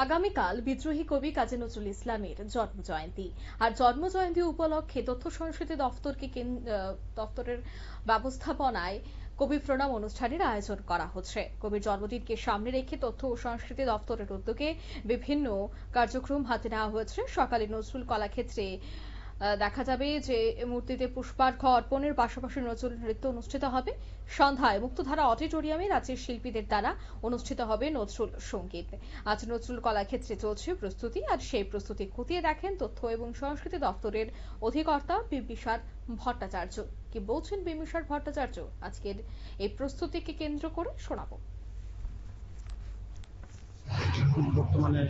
আগামীকাল বিদ্রোহী কবি কাজী নজরুল ইসলামের জন্মজয়ন্তী। আর জন্মজয়ন্তী উপলক্ষে তথ্য সংস্কৃতি দপ্তরের ব্যবস্থাপনায় কবি প্রণাম অনুষ্ঠানের আয়োজন করা হচ্ছে। কবির জন্মদিনকে সামনে রেখে তথ্য ও সংস্কৃতি দপ্তরের উদ্যোগে বিভিন্ন কার্যক্রম হাতে নেওয়া হয়েছে। সকালে নজরুল কলাক্ষেত্রে দেখা যাবে যে মূর্তিতে পুষ্পার্ঘ্য অর্পণের পাশাপাশি নজরুল নৃত্য অনুষ্ঠিত হবে। সন্ধ্যায় মুক্তধারা অডিটোরিয়ামে রাজ্যের শিল্পীদের দ্বারা অনুষ্ঠিত হবে নজরুল সঙ্গীত। আজ নজরুল কলাক্ষেত্রে চলছে প্রস্তুতি, আর সেই প্রস্তুতি খতিয়ে দেখেন তথ্য এবং সংস্কৃতি দপ্তরের অধিকর্তা বিম্বিসার ভট্টাচার্য। কি বলছেন বিম্বিসার ভট্টাচার্য আজকের এই প্রস্তুতিকে কেন্দ্র করে শোনাবো। বর্তমানে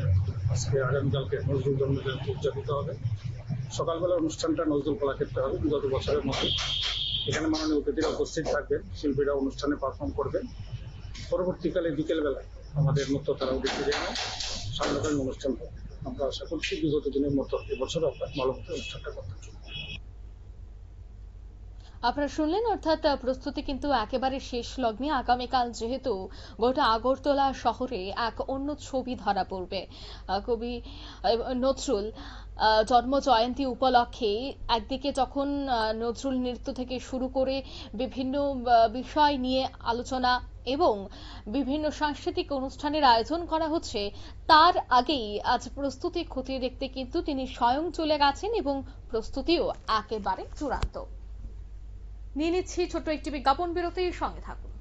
আজকে আগামীকালকে নজরুল জন্মজয়ন্তী উদযাপিত হবে। সকালবেলা অনুষ্ঠানটা নজরুল কলাক্ষেত্রে হবে বিগত বছরের মতো। এখানে মাননীয় অতিথিরা উপস্থিত থাকবেন, শিল্পীরা অনুষ্ঠানে পারফর্ম করবেন। পরবর্তীকালে বিকেলবেলায় আমাদের মুক্তধারা অডিটোরিয়ামে সান্ধ্যকালীন অনুষ্ঠান হবে। আমরা আশা করছি বিগত দিনের মতো এবছরও আমরা ভালো মতো অনুষ্ঠানটা করতে চাই। আপনারা শুনলেন, অর্থাৎ প্রস্তুতি কিন্তু একেবারে শেষ লগ্নে। আগামীকাল যেহেতু গোটা আগরতলা শহরে এক অন্য ছবি ধরা পড়বে। কবি নজরুল জন্ম জয়ন্তী উপলক্ষে একদিকে যখন নজরুল নৃত্য থেকে শুরু করে বিভিন্ন বিষয় নিয়ে আলোচনা এবং বিভিন্ন সাংস্কৃতিক অনুষ্ঠানের আয়োজন করা হচ্ছে, তার আগেই আজ প্রস্তুতি খতিয়ে দেখতে কিন্তু তিনি স্বয়ং চলে গেছেন এবং প্রস্তুতিও একেবারে চূড়ান্ত। নিয়ে নিচ্ছি ছোট্ট একটি বিজ্ঞাপন বিরতির সঙ্গে থাকুন।